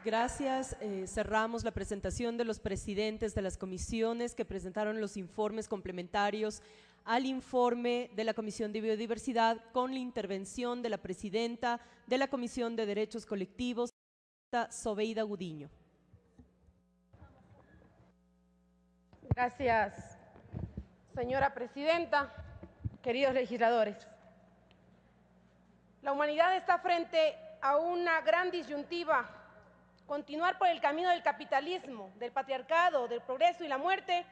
Gracias. Cerramos la presentación de los presidentes de las comisiones que presentaron los informes complementarios al informe de la Comisión de Biodiversidad con la intervención de la presidenta de la Comisión de Derechos Colectivos, Sobeida Gudiño. Gracias, señora presidenta, queridos legisladores. La humanidad está frente a una gran disyuntiva: continuar por el camino del capitalismo, del patriarcado, del progreso y la muerte,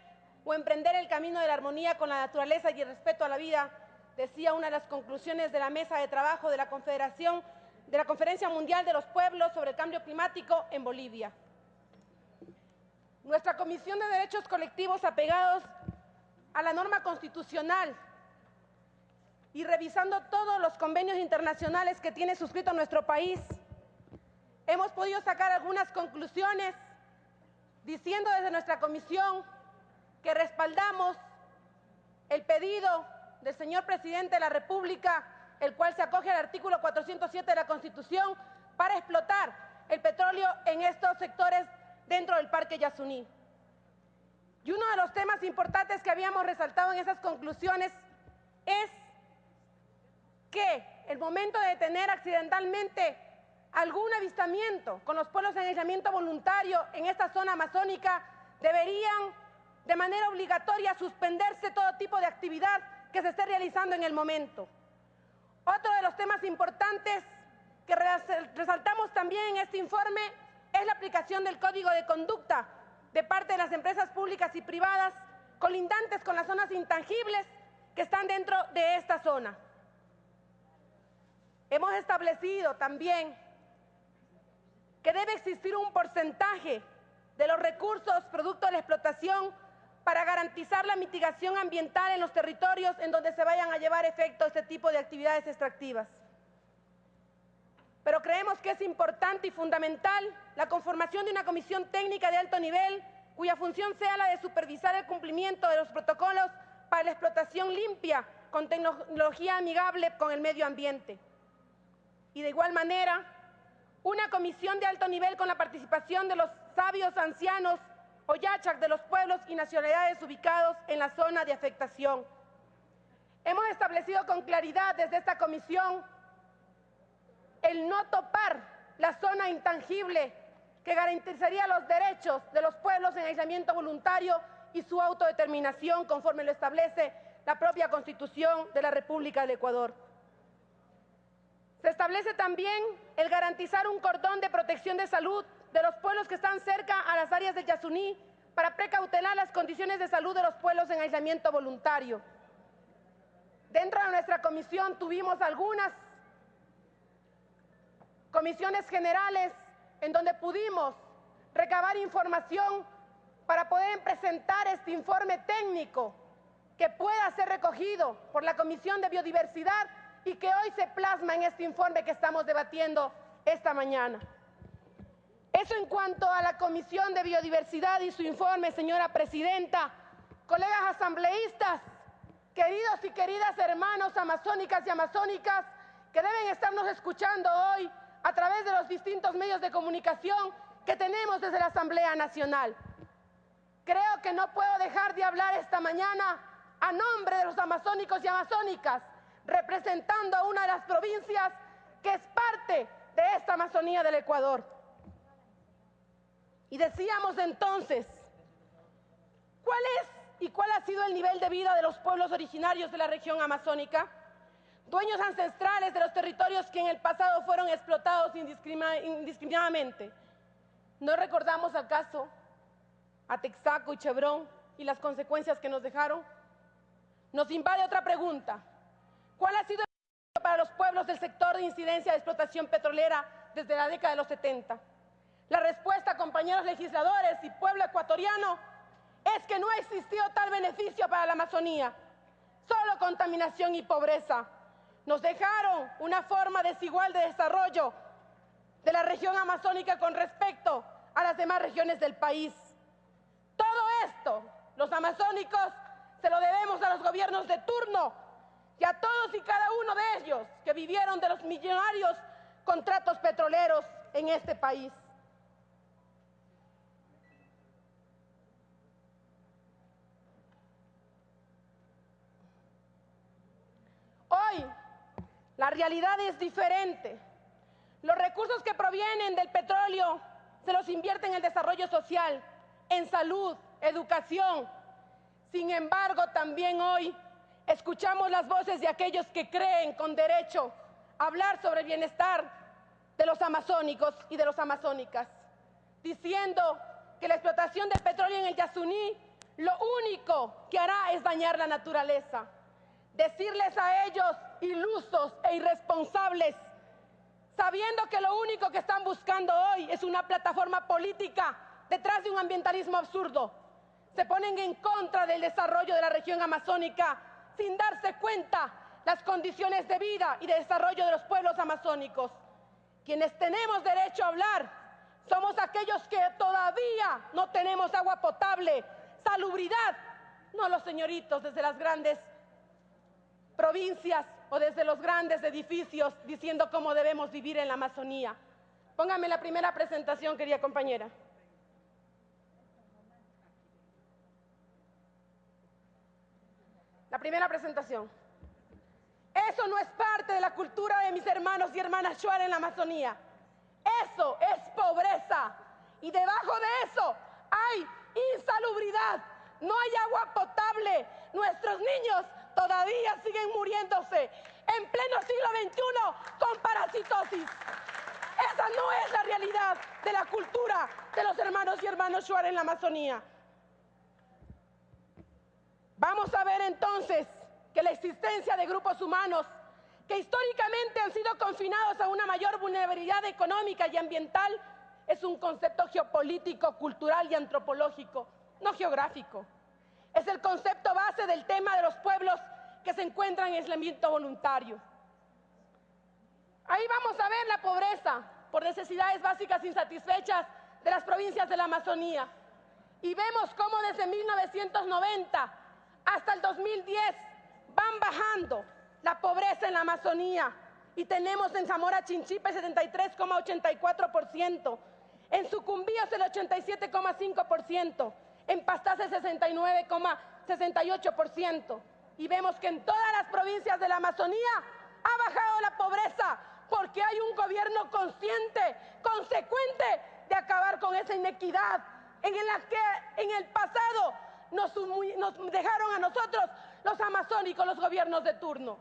o emprender el camino de la armonía con la naturaleza y el respeto a la vida, decía una de las conclusiones de la mesa de trabajo de la Conferencia Mundial de los Pueblos sobre el Cambio Climático en Bolivia. Nuestra Comisión de Derechos Colectivos, apegados a la norma constitucional y revisando todos los convenios internacionales que tiene suscrito nuestro país, hemos podido sacar algunas conclusiones diciendo desde nuestra comisión que respaldamos el pedido del señor presidente de la República, el cual se acoge al artículo 407 de la Constitución para explotar el petróleo en estos sectores dentro del Parque Yasuní. Y uno de los temas importantes que habíamos resaltado en esas conclusiones es que el momento de tener accidentalmente algún avistamiento con los pueblos en aislamiento voluntario en esta zona amazónica, deberían de manera obligatoria suspenderse todo tipo de actividad que se esté realizando en el momento. Otro de los temas importantes que resaltamos también en este informe es la aplicación del Código de Conducta de parte de las empresas públicas y privadas colindantes con las zonas intangibles que están dentro de esta zona. Hemos establecido también que debe existir un porcentaje de los recursos producto de la explotación para garantizar la mitigación ambiental en los territorios en donde se vayan a llevar efecto este tipo de actividades extractivas. Pero creemos que es importante y fundamental la conformación de una comisión técnica de alto nivel cuya función sea la de supervisar el cumplimiento de los protocolos para la explotación limpia con tecnología amigable con el medio ambiente. Y de igual manera, una comisión de alto nivel con la participación de los sabios ancianos o yachak de los pueblos y nacionalidades ubicados en la zona de afectación. Hemos establecido con claridad desde esta comisión el no topar la zona intangible que garantizaría los derechos de los pueblos en aislamiento voluntario y su autodeterminación conforme lo establece la propia Constitución de la República del Ecuador. Se establece también el garantizar un cordón de protección de salud de los pueblos que están cerca a las áreas del Yasuní para precautelar las condiciones de salud de los pueblos en aislamiento voluntario. Dentro de nuestra comisión tuvimos algunas comisiones generales en donde pudimos recabar información para poder presentar este informe técnico que pueda ser recogido por la Comisión de Biodiversidad y que hoy se plasma en este informe que estamos debatiendo esta mañana. Eso en cuanto a la Comisión de Biodiversidad y su informe, señora presidenta. Colegas asambleístas, queridos y queridas hermanos amazónicas y amazónicas que deben estarnos escuchando hoy a través de los distintos medios de comunicación que tenemos desde la Asamblea Nacional. Creo que no puedo dejar de hablar esta mañana a nombre de los amazónicos y amazónicas, representando a una de las provincias que es parte de esta Amazonía del Ecuador. Y decíamos entonces, ¿cuál es y cuál ha sido el nivel de vida de los pueblos originarios de la región amazónica? Dueños ancestrales de los territorios que en el pasado fueron explotados indiscriminadamente. ¿No recordamos acaso a Texaco y Chevron y las consecuencias que nos dejaron? Nos invade otra pregunta. ¿Cuál ha sido el impacto para los pueblos del sector de incidencia de explotación petrolera desde la década de los 70? La respuesta, compañeros legisladores y pueblo ecuatoriano, es que no ha existido tal beneficio para la Amazonía, solo contaminación y pobreza. Nos dejaron una forma desigual de desarrollo de la región amazónica con respecto a las demás regiones del país. Todo esto, los amazónicos, se lo debemos a los gobiernos de turno y a todos y cada uno de ellos que vivieron de los millonarios contratos petroleros en este país. La realidad es diferente. Los recursos que provienen del petróleo se los invierte en el desarrollo social, en salud, educación. Sin embargo, también hoy escuchamos las voces de aquellos que creen con derecho a hablar sobre el bienestar de los amazónicos y de las amazónicas, diciendo que la explotación del petróleo en el Yasuní lo único que hará es dañar la naturaleza. Decirles a ellos, ilusos e irresponsables, sabiendo que lo único que están buscando hoy es una plataforma política detrás de un ambientalismo absurdo. Se ponen en contra del desarrollo de la región amazónica sin darse cuenta las condiciones de vida y de desarrollo de los pueblos amazónicos. Quienes tenemos derecho a hablar somos aquellos que todavía no tenemos agua potable, salubridad, no los señoritos desde las grandes provincias o desde los grandes edificios diciendo cómo debemos vivir en la Amazonía. Póngame la primera presentación, querida compañera. La primera presentación. Eso no es parte de la cultura de mis hermanos y hermanas Shuar en la Amazonía. Eso es pobreza. Y debajo de eso hay insalubridad. No hay agua potable. Nuestros niños todavía siguen muriéndose en pleno siglo XXI con parasitosis. Esa no es la realidad de la cultura de los hermanos y hermanas Shuar en la Amazonía. Vamos a ver entonces que la existencia de grupos humanos que históricamente han sido confinados a una mayor vulnerabilidad económica y ambiental es un concepto geopolítico, cultural y antropológico, no geográfico. Es el concepto base del tema de los pueblos que se encuentran en aislamiento voluntario. Ahí vamos a ver la pobreza por necesidades básicas insatisfechas de las provincias de la Amazonía. Y vemos cómo desde 1990 hasta el 2010 van bajando la pobreza en la Amazonía. Y tenemos en Zamora Chinchipe 73,84%, en Sucumbíos el 87,5%, en Pastaza el 69,68%. Y vemos que en todas las provincias de la Amazonía ha bajado la pobreza porque hay un gobierno consciente, consecuente de acabar con esa inequidad en la que en el pasado nos dejaron a nosotros los amazónicos, los gobiernos de turno.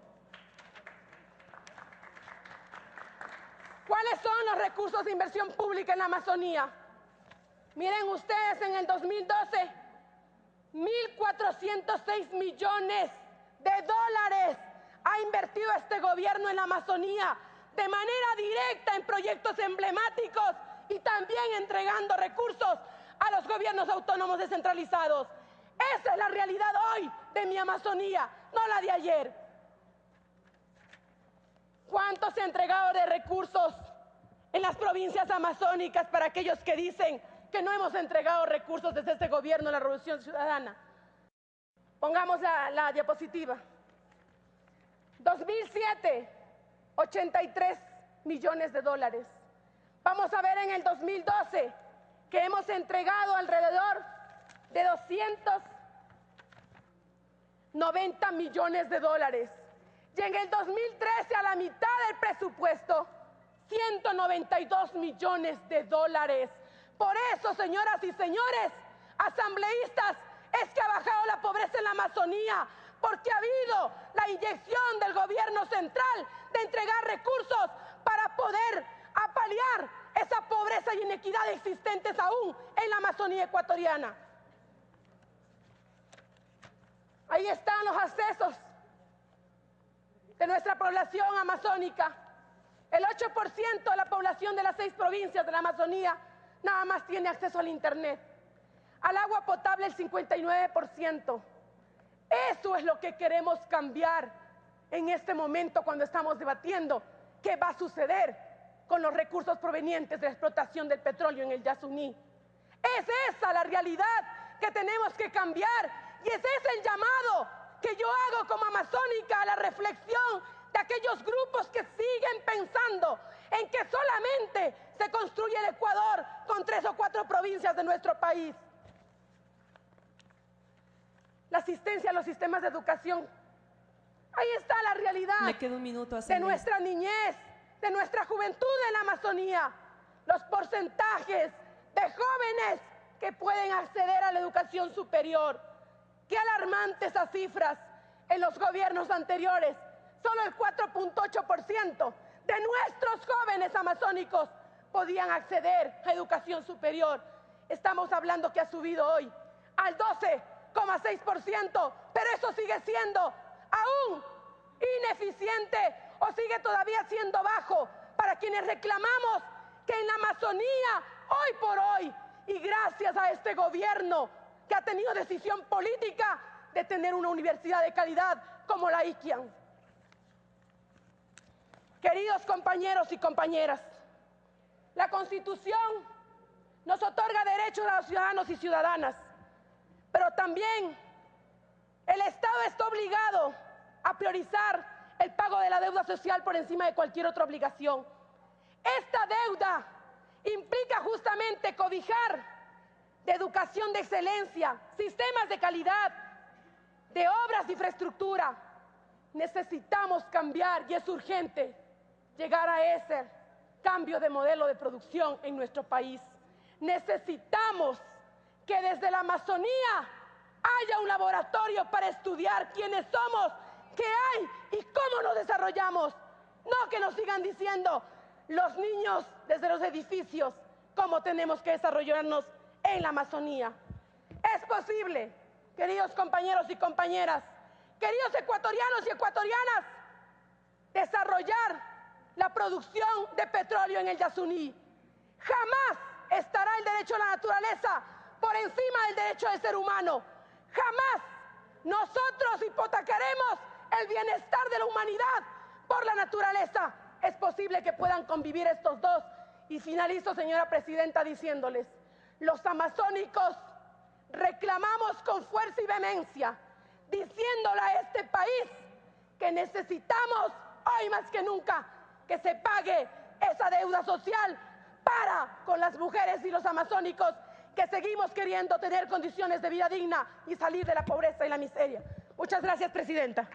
¿Cuáles son los recursos de inversión pública en la Amazonía? Miren ustedes, en el 2012, 1.406 millones de dólares ha invertido este gobierno en la Amazonía de manera directa en proyectos emblemáticos y también entregando recursos a los gobiernos autónomos descentralizados. Esa es la realidad hoy de mi Amazonía, no la de ayer. ¿Cuánto se ha entregado de recursos en las provincias amazónicas para aquellos que dicen que no hemos entregado recursos desde este gobierno de la Revolución Ciudadana? Pongamos la diapositiva. 2007, 83 millones de dólares. Vamos a ver en el 2012 que hemos entregado alrededor de 290 millones de dólares. Y en el 2013, a la mitad del presupuesto, 192 millones de dólares. Por eso, señoras y señores, asambleístas, es que ha bajado la pobreza en la Amazonía, porque ha habido la inyección del gobierno central de entregar recursos para poder apalear esa pobreza y inequidad existentes aún en la Amazonía ecuatoriana. Ahí están los accesos de nuestra población amazónica. El 8% de la población de las 6 provincias de la Amazonía nada más tiene acceso al internet. Al agua potable el 59%. Eso es lo que queremos cambiar en este momento cuando estamos debatiendo qué va a suceder con los recursos provenientes de la explotación del petróleo en el Yasuní. Es esa la realidad que tenemos que cambiar y ese es el llamado que yo hago como amazónica a la reflexión de aquellos grupos que siguen pensando en que solamente se construye el Ecuador con 3 o 4 provincias de nuestro país. La asistencia a los sistemas de educación Ahí está la realidad Me queda un minuto, de asambleísta. nuestra niñez, de nuestra juventud en la Amazonía. Los porcentajes de jóvenes que pueden acceder a la educación superior. Qué alarmantes esas cifras. En los gobiernos anteriores, solo el 4.8% de nuestros jóvenes amazónicos podían acceder a educación superior. Estamos hablando que ha subido hoy al 12,6%, pero eso sigue siendo aún ineficiente o sigue todavía siendo bajo para quienes reclamamos que en la Amazonía, hoy por hoy, y gracias a este gobierno que ha tenido decisión política de tener una universidad de calidad como la ICIAN. Queridos compañeros y compañeras, la Constitución nos otorga derechos a los ciudadanos y ciudadanas, pero también el Estado está obligado a priorizar el pago de la deuda social por encima de cualquier otra obligación. Esta deuda implica justamente cobijar de educación de excelencia, sistemas de calidad, de obras de infraestructura. Necesitamos cambiar y es urgente llegar a ese cambio de modelo de producción en nuestro país. Necesitamos que desde la Amazonía haya un laboratorio para estudiar quiénes somos, qué hay y cómo nos desarrollamos. No que nos sigan diciendo los niños desde los edificios cómo tenemos que desarrollarnos en la Amazonía. Es posible, queridos compañeros y compañeras, queridos ecuatorianos y ecuatorianas, desarrollar la producción de petróleo en el Yasuní. Jamás estará el derecho a la naturaleza por encima del derecho del ser humano. Jamás nosotros hipotecaremos el bienestar de la humanidad por la naturaleza. Es posible que puedan convivir estos dos. Y finalizo, señora presidenta, diciéndoles, los amazónicos reclamamos con fuerza y vehemencia, diciéndole a este país que necesitamos, hoy más que nunca, que se pague esa deuda social para con las mujeres y los amazónicos que seguimos queriendo tener condiciones de vida digna y salir de la pobreza y la miseria. Muchas gracias, presidenta.